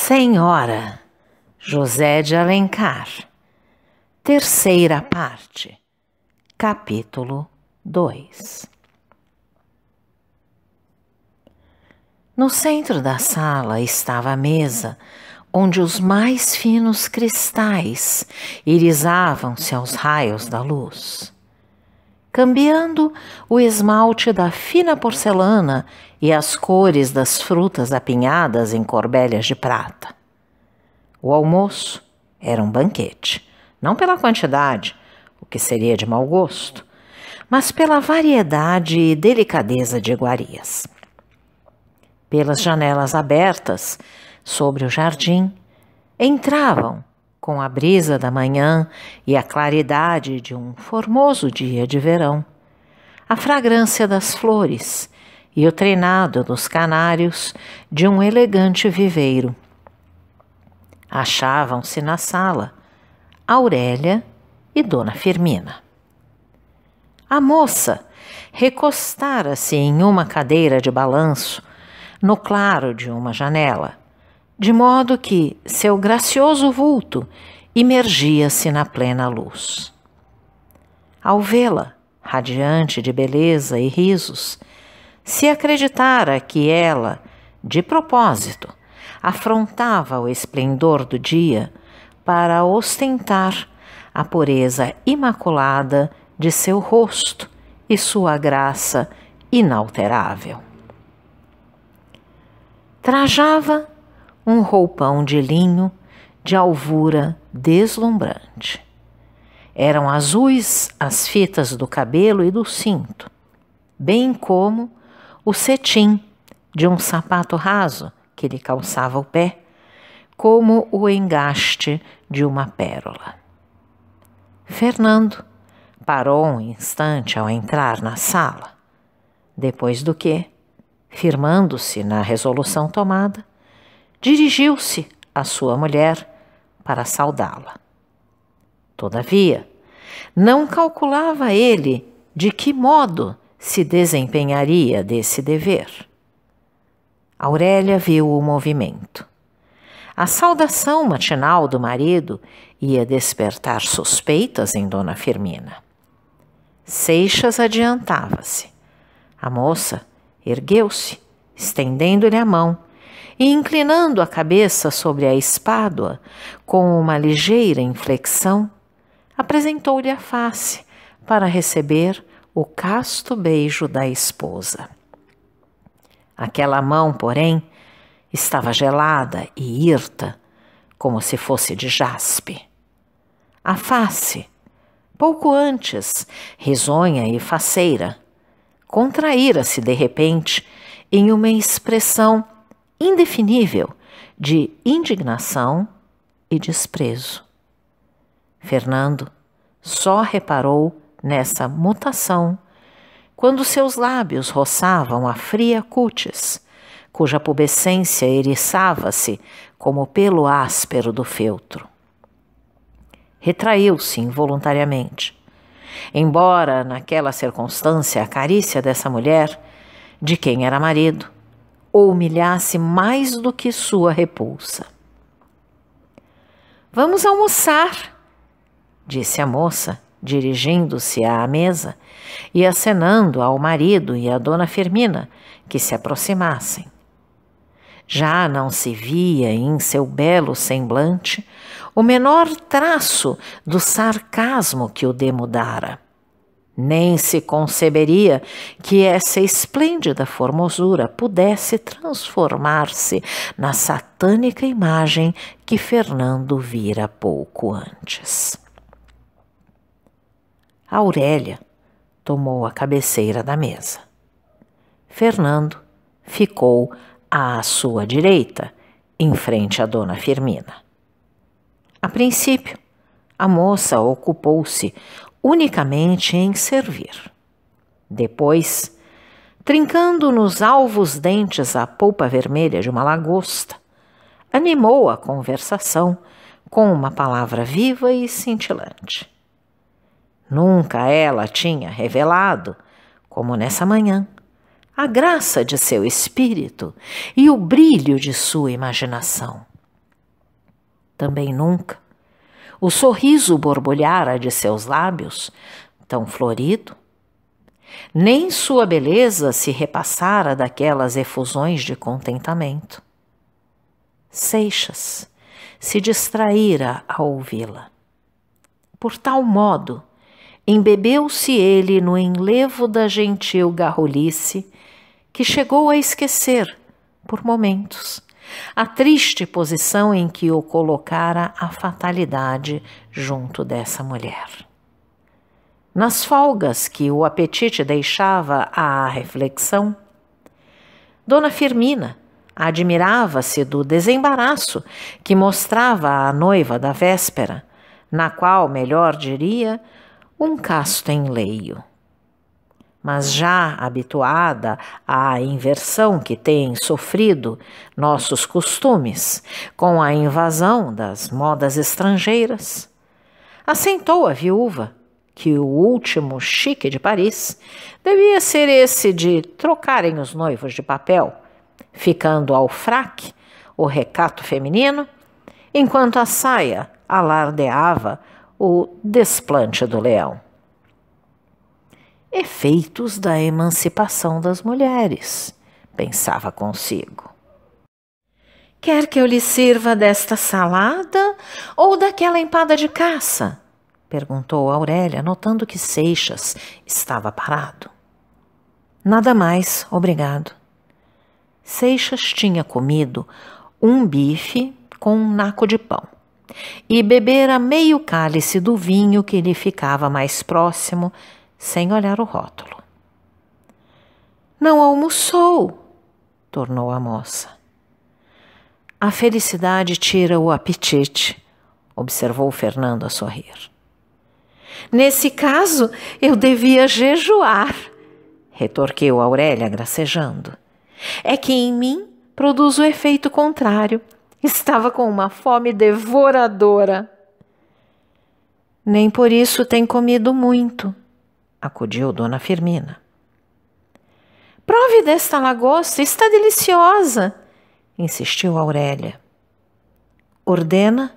Senhora José de Alencar, terceira parte, capítulo 2. No centro da sala estava a mesa, onde os mais finos cristais irisavam-se aos raios da luz, cambiando o esmalte da fina porcelana e as cores das frutas apinhadas em corbelhas de prata. O almoço era um banquete, não pela quantidade, o que seria de mau gosto, mas pela variedade e delicadeza de iguarias. Pelas janelas abertas sobre o jardim, entravam, com a brisa da manhã e a claridade de um formoso dia de verão, a fragrância das flores e o trinado dos canários de um elegante viveiro. Achavam-se na sala Aurélia e Dona Firmina. A moça recostara-se em uma cadeira de balanço no claro de uma janela, de modo que seu gracioso vulto imergia-se na plena luz. Ao vê-la, radiante de beleza e risos, se acreditara que ela, de propósito, afrontava o esplendor do dia para ostentar a pureza imaculada de seu rosto e sua graça inalterável. Trajava um roupão de linho de alvura deslumbrante. Eram azuis as fitas do cabelo e do cinto, bem como o cetim de um sapato raso que lhe calçava o pé, como o engaste de uma pérola. Fernando parou um instante ao entrar na sala, depois do que, firmando-se na resolução tomada, dirigiu-se à sua mulher para saudá-la. Todavia, não calculava ele de que modo se desempenharia desse dever. Aurélia viu o movimento. A saudação matinal do marido ia despertar suspeitas em Dona Firmina. Seixas adiantava-se. A moça ergueu-se, estendendo-lhe a mão e inclinando a cabeça sobre a espádua com uma ligeira inflexão, apresentou-lhe a face para receber o casto beijo da esposa. Aquela mão, porém, estava gelada e hirta, como se fosse de jaspe. A face, pouco antes, risonha e faceira, contraíra-se de repente em uma expressão indefinível de indignação e desprezo. Fernando só reparou nessa mutação quando seus lábios roçavam a fria cútis, cuja pubescência eriçava-se como o pelo áspero do feltro. Retraiu-se involuntariamente, embora naquela circunstância a carícia dessa mulher, de quem era marido, o humilhasse mais do que sua repulsa. "Vamos almoçar", disse a moça, dirigindo-se à mesa e acenando ao marido e à Dona Firmina que se aproximassem. Já não se via em seu belo semblante o menor traço do sarcasmo que o demudara. Nem se conceberia que essa esplêndida formosura pudesse transformar-se na satânica imagem que Fernando vira pouco antes. Aurélia tomou a cabeceira da mesa. Fernando ficou à sua direita, em frente à Dona Firmina. A princípio, a moça ocupou-se unicamente em servir. Depois, trincando nos alvos dentes a polpa vermelha de uma lagosta, animou a conversação com uma palavra viva e cintilante. Nunca ela tinha revelado, como nessa manhã, a graça de seu espírito e o brilho de sua imaginação. Também nunca o sorriso borbulhara de seus lábios, tão florido. Nem sua beleza se repassara daquelas efusões de contentamento. Seixas se distraíra ao ouvi-la. Por tal modo, embebeu-se ele no enlevo da gentil garrulice que chegou a esquecer, por momentos, a triste posição em que o colocara a fatalidade junto dessa mulher. Nas folgas que o apetite deixava à reflexão, Dona Firmina admirava-se do desembaraço que mostrava a noiva da véspera, na qual, melhor diria, um casto enleio. Mas já habituada à inversão que têm sofrido nossos costumes com a invasão das modas estrangeiras, assentou a viúva que o último chique de Paris devia ser esse de trocarem os noivos de papel, ficando ao fraque o recato feminino, enquanto a saia alardeava o desplante do leão. Efeitos da emancipação das mulheres, pensava consigo. Quer que eu lhe sirva desta salada ou daquela empada de caça? Perguntou Aurélia, notando que Seixas estava parado. Nada mais, obrigado. Seixas tinha comido um bife com um naco de pão e bebera meio cálice do vinho que lhe ficava mais próximo, sem olhar o rótulo. Não almoçou, tornou a moça. A felicidade tira o apetite, observou Fernando a sorrir. Nesse caso, eu devia jejuar, retorquiu Aurélia gracejando. É que em mim produz o efeito contrário. Estava com uma fome devoradora. Nem por isso tem comido muito, acudiu Dona Firmina. Prove desta lagosta, está deliciosa, insistiu Aurélia. Ordena?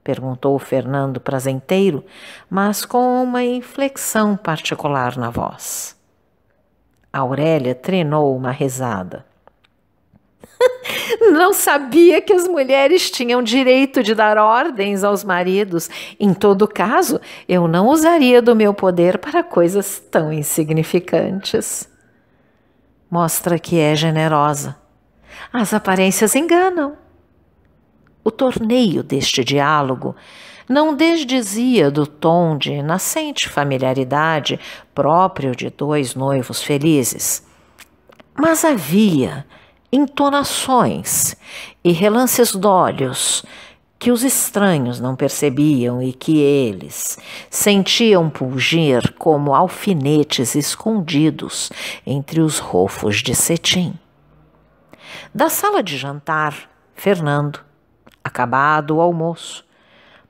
Perguntou Fernando prazenteiro, mas com uma inflexão particular na voz. Aurélia trinou uma risada. Não sabia que as mulheres tinham direito de dar ordens aos maridos. Em todo caso, eu não usaria do meu poder para coisas tão insignificantes. Mostra que é generosa. As aparências enganam. O torneio deste diálogo não desdizia do tom de nascente familiaridade próprio de dois noivos felizes, mas havia entonações e relances d'olhos que os estranhos não percebiam e que eles sentiam pulgir como alfinetes escondidos entre os rofos de cetim. Da sala de jantar, Fernando, acabado o almoço,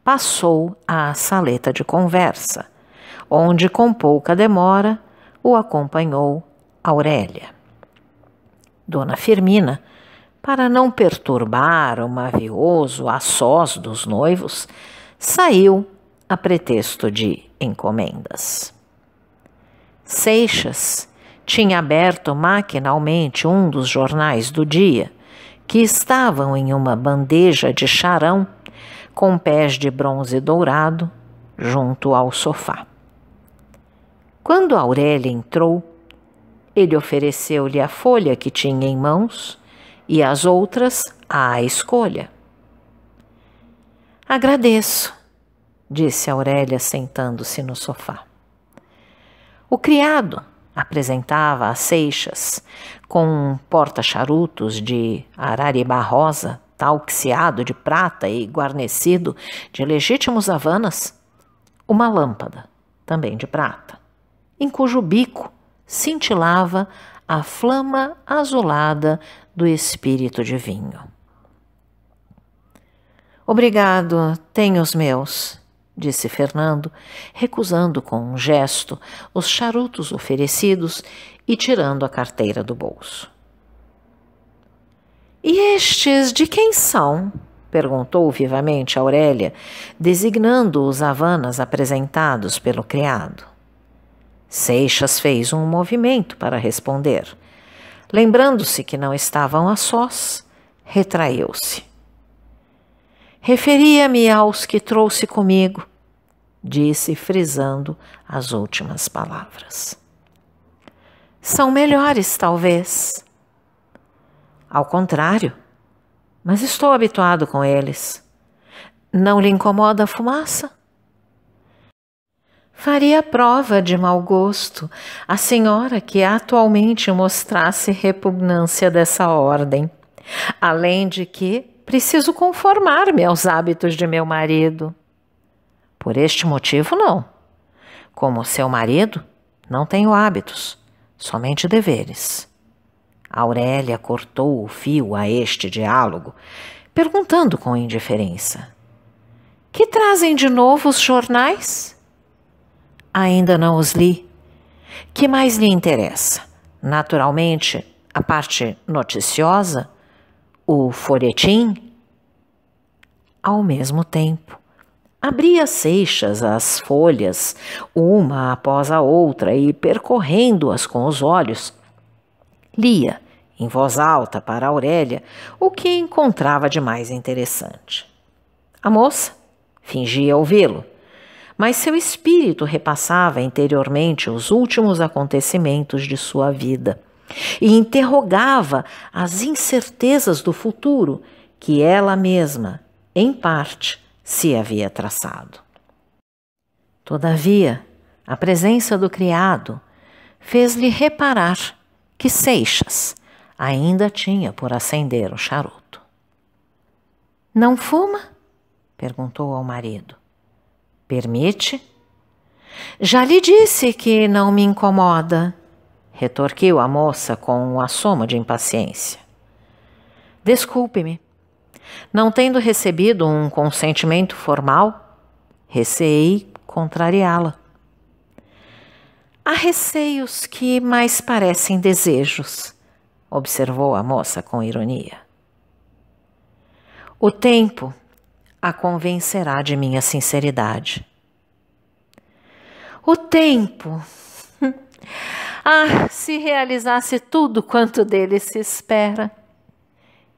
passou à saleta de conversa, onde com pouca demora o acompanhou Aurélia. Dona Firmina, para não perturbar o mavioso a sós dos noivos, saiu a pretexto de encomendas. Seixas tinha aberto maquinalmente um dos jornais do dia, que estavam em uma bandeja de charão com pés de bronze dourado junto ao sofá. Quando Aurélia entrou, ele ofereceu-lhe a folha que tinha em mãos e as outras à escolha. Agradeço, disse Aurélia sentando-se no sofá. O criado apresentava a Seixas com um porta-charutos de araribá rosa, talqueado de prata e guarnecido de legítimos havanas, uma lâmpada, também de prata, em cujo bico cintilava a flama azulada do espírito de vinho. Obrigado, tenho os meus, disse Fernando, recusando com um gesto os charutos oferecidos e tirando a carteira do bolso. E estes de quem são? perguntou vivamente Aurélia, designando os Havanas apresentados pelo criado. Seixas fez um movimento para responder. Lembrando-se que não estavam a sós, retraiu-se. Referia-me aos que trouxe comigo, disse, frisando as últimas palavras. São melhores, talvez. Ao contrário, mas estou habituado com eles. Não lhe incomoda a fumaça? Faria prova de mau gosto a senhora que atualmente mostrasse repugnância dessa ordem, além de que preciso conformar-me aos hábitos de meu marido. Por este motivo, não. Como seu marido, não tenho hábitos, somente deveres. Aurélia cortou o fio a este diálogo, perguntando com indiferença. Que trazem de novo os jornais? Ainda não os li. Que mais lhe interessa? Naturalmente, a parte noticiosa? O folhetim? Ao mesmo tempo, abria Seixas as folhas, uma após a outra, e, percorrendo-as com os olhos, lia, em voz alta para Aurélia, o que encontrava de mais interessante. A moça fingia ouvi-lo, mas seu espírito repassava interiormente os últimos acontecimentos de sua vida e interrogava as incertezas do futuro que ela mesma, em parte, se havia traçado. Todavia, a presença do criado fez-lhe reparar que Seixas ainda tinha por acender o charuto. Não fuma? Perguntou ao marido. Permite? Já lhe disse que não me incomoda, retorquiu a moça com um assomo de impaciência. Desculpe-me, não tendo recebido um consentimento formal, receei contrariá-la. Há receios que mais parecem desejos, observou a moça com ironia. O tempo a convencerá de minha sinceridade. O tempo! Ah, se realizasse tudo quanto dele se espera!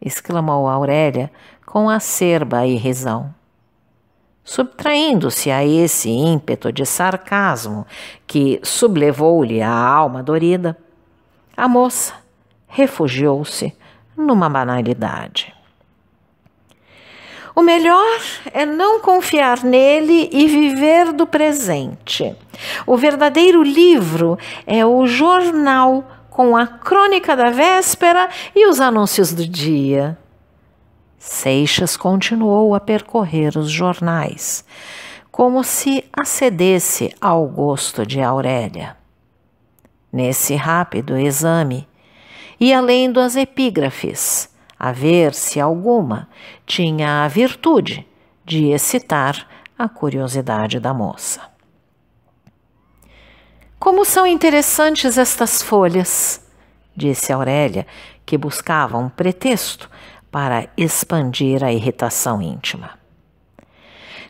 Exclamou Aurélia com acerba irrisão. Subtraindo-se a esse ímpeto de sarcasmo que sublevou-lhe a alma dorida, a moça refugiou-se numa banalidade. O melhor é não confiar nele e viver do presente. O verdadeiro livro é o jornal com a crônica da véspera e os anúncios do dia. Seixas continuou a percorrer os jornais, como se acedesse ao gosto de Aurélia. Nesse rápido exame, ia lendo as epígrafes, a ver se alguma tinha a virtude de excitar a curiosidade da moça. Como são interessantes estas folhas, disse Aurélia, que buscava um pretexto para expandir a irritação íntima.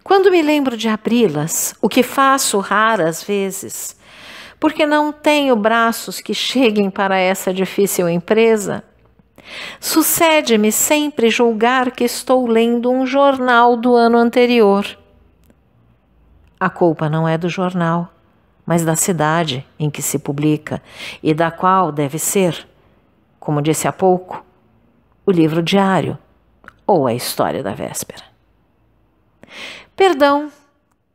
Quando me lembro de abri-las, o que faço raras vezes, porque não tenho braços que cheguem para essa difícil empresa, sucede-me sempre julgar que estou lendo um jornal do ano anterior. A culpa não é do jornal, mas da cidade em que se publica e da qual deve ser, como disse há pouco, o livro diário ou a história da véspera. Perdão,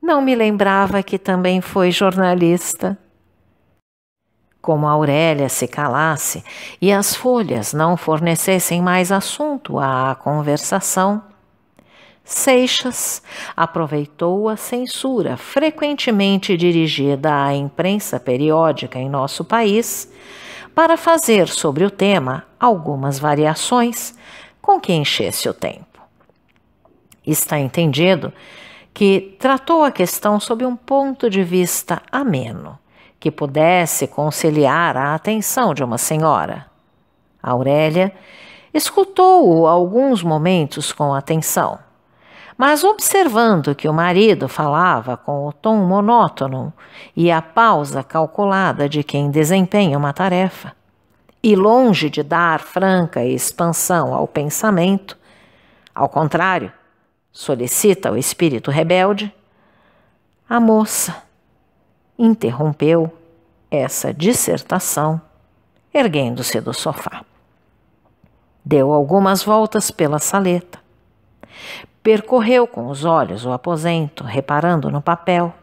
não me lembrava que também foi jornalista. Como Aurélia se calasse e as folhas não fornecessem mais assunto à conversação, Seixas aproveitou a censura frequentemente dirigida à imprensa periódica em nosso país para fazer sobre o tema algumas variações com que enchesse o tempo. Está entendido que tratou a questão sob um ponto de vista ameno, que pudesse conciliar a atenção de uma senhora. Aurélia Escutou-o alguns momentos com atenção, mas observando que o marido falava com o tom monótono e a pausa calculada de quem desempenha uma tarefa, e longe de dar franca expansão ao pensamento, ao contrário, solicita o espírito rebelde, a moça interrompeu essa dissertação, erguendo-se do sofá. Deu algumas voltas pela saleta. Percorreu com os olhos o aposento, reparando no papel,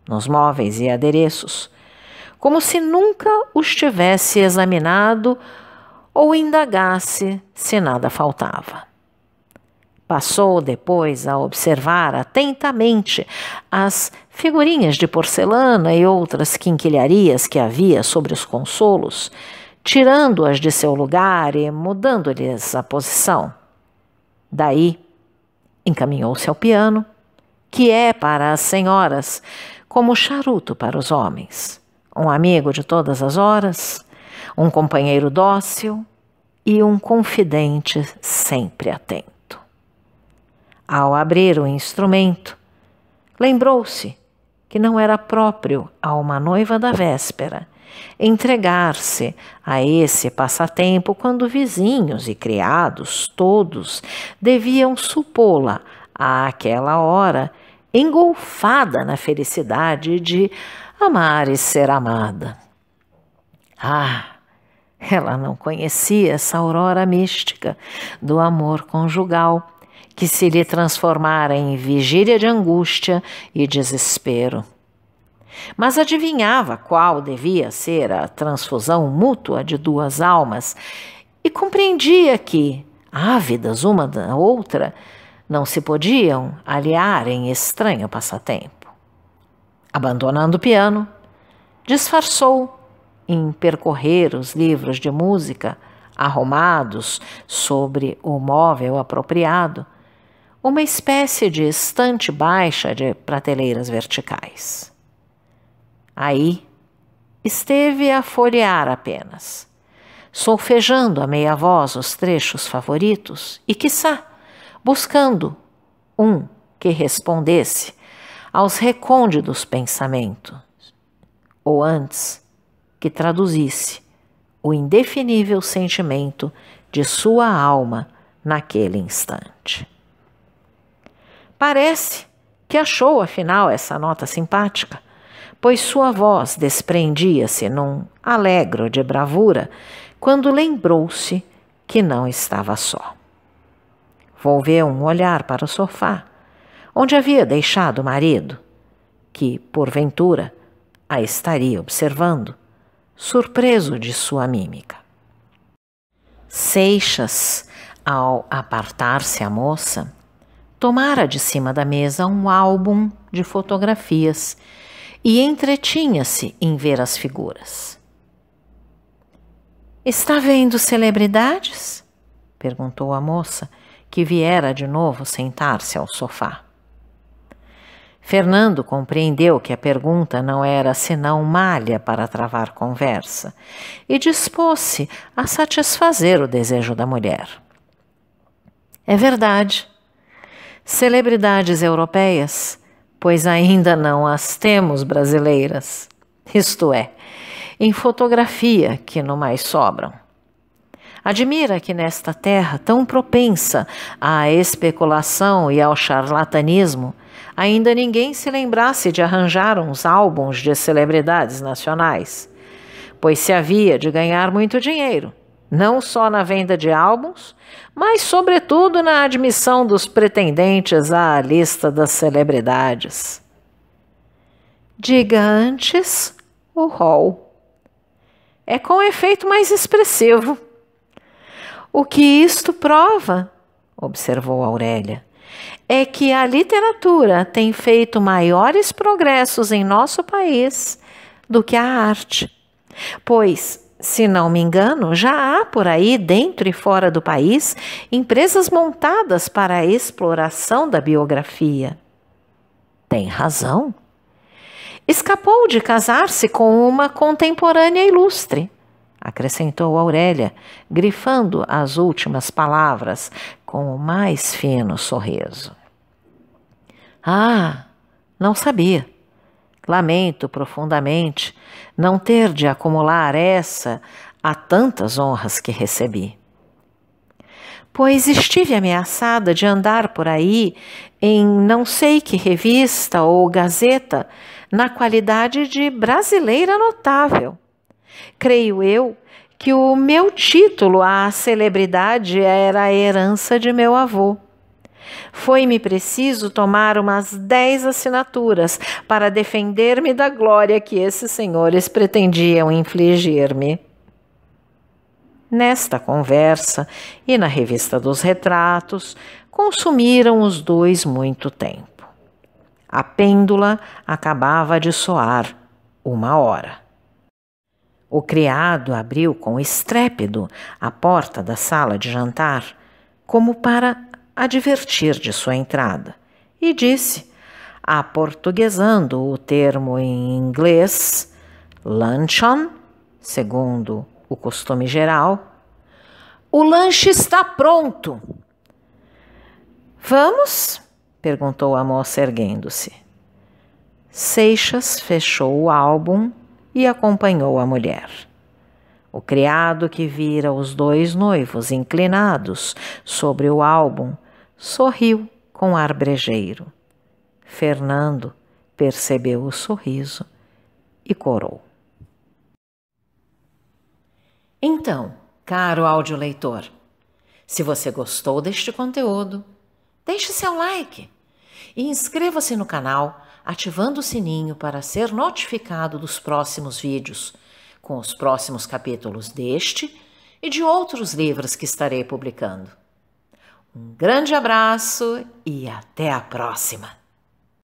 nos móveis e adereços, como se nunca os tivesse examinado ou indagasse se nada faltava. Passou depois a observar atentamente as figurinhas de porcelana e outras quinquilharias que havia sobre os consolos, tirando-as de seu lugar e mudando-lhes a posição. Daí, encaminhou-se ao piano, que é para as senhoras como charuto para os homens, um amigo de todas as horas, um companheiro dócil e um confidente sempre atento. Ao abrir o instrumento, lembrou-se que não era próprio a uma noiva da véspera entregar-se a esse passatempo quando vizinhos e criados todos deviam supô-la àquela hora engolfada na felicidade de amar e ser amada. Ela não conhecia essa aurora mística do amor conjugal que se lhe transformara em vigília de angústia e desespero. Mas adivinhava qual devia ser a transfusão mútua de duas almas e compreendia que, ávidas uma da outra, não se podiam aliar em estranho passatempo. Abandonando o piano, disfarçou em percorrer os livros de música arrumados sobre o móvel apropriado, uma espécie de estante baixa de prateleiras verticais. Aí esteve a folhear apenas, solfejando a meia voz os trechos favoritos e, quiçá, buscando um que respondesse aos recônditos pensamentos, ou antes, que traduzisse o indefinível sentimento de sua alma naquele instante. Parece que achou, afinal, essa nota simpática, pois sua voz desprendia-se num alegro de bravura quando lembrou-se que não estava só. Volveu um olhar para o sofá, onde havia deixado o marido, que, porventura, a estaria observando, surpreso de sua mímica. Seixas, ao apartar-se a moça, tomara de cima da mesa um álbum de fotografias e entretinha-se em ver as figuras. "Está vendo celebridades?" perguntou a moça, que viera de novo sentar-se ao sofá. Fernando compreendeu que a pergunta não era senão malha para travar conversa e dispôs-se a satisfazer o desejo da mulher. "É verdade. Celebridades europeias, pois ainda não as temos brasileiras, isto é, em fotografia que no mais sobram. Admira que nesta terra tão propensa à especulação e ao charlatanismo, ainda ninguém se lembrasse de arranjar uns álbuns de celebridades nacionais, pois se havia de ganhar muito dinheiro, não só na venda de álbuns, mas sobretudo na admissão dos pretendentes à lista das celebridades." "Diga antes o rol. É com efeito mais expressivo." "O que isto prova", observou Aurélia, "é que a literatura tem feito maiores progressos em nosso país do que a arte, pois, se não me engano, já há por aí, dentro e fora do país, empresas montadas para a exploração da biografia." "Tem razão. Escapou de casar-se com uma contemporânea ilustre. acrescentou Aurélia, grifando as últimas palavras com o mais fino sorriso. Ah, não sabia. Lamento profundamente não ter de acumular essa a tantas honras que recebi. Pois estive ameaçada de andar por aí em não sei que revista ou gazeta na qualidade de brasileira notável. Creio eu que o meu título à celebridade era a herança de meu avô. Foi-me preciso tomar umas 10 assinaturas para defender-me da glória que esses senhores pretendiam infligir-me. Nesta conversa e na revista dos retratos, consumiram os dois muito tempo. A pêndula acabava de soar 1 hora. O criado abriu com estrépito a porta da sala de jantar, como para advertir de sua entrada, e disse, aportuguesando o termo em inglês, luncheon, segundo o costume geral, o lanche está pronto. Vamos? Perguntou a moça erguendo-se. Seixas fechou o álbum e acompanhou a mulher. O criado que vira os dois noivos inclinados sobre o álbum sorriu com ar brejeiro. Fernando percebeu o sorriso e corou. Então, caro audioleitor, se você gostou deste conteúdo, deixe seu like e inscreva-se no canal ativando o sininho para ser notificado dos próximos vídeos, com os próximos capítulos deste e de outros livros que estarei publicando. Um grande abraço e até a próxima!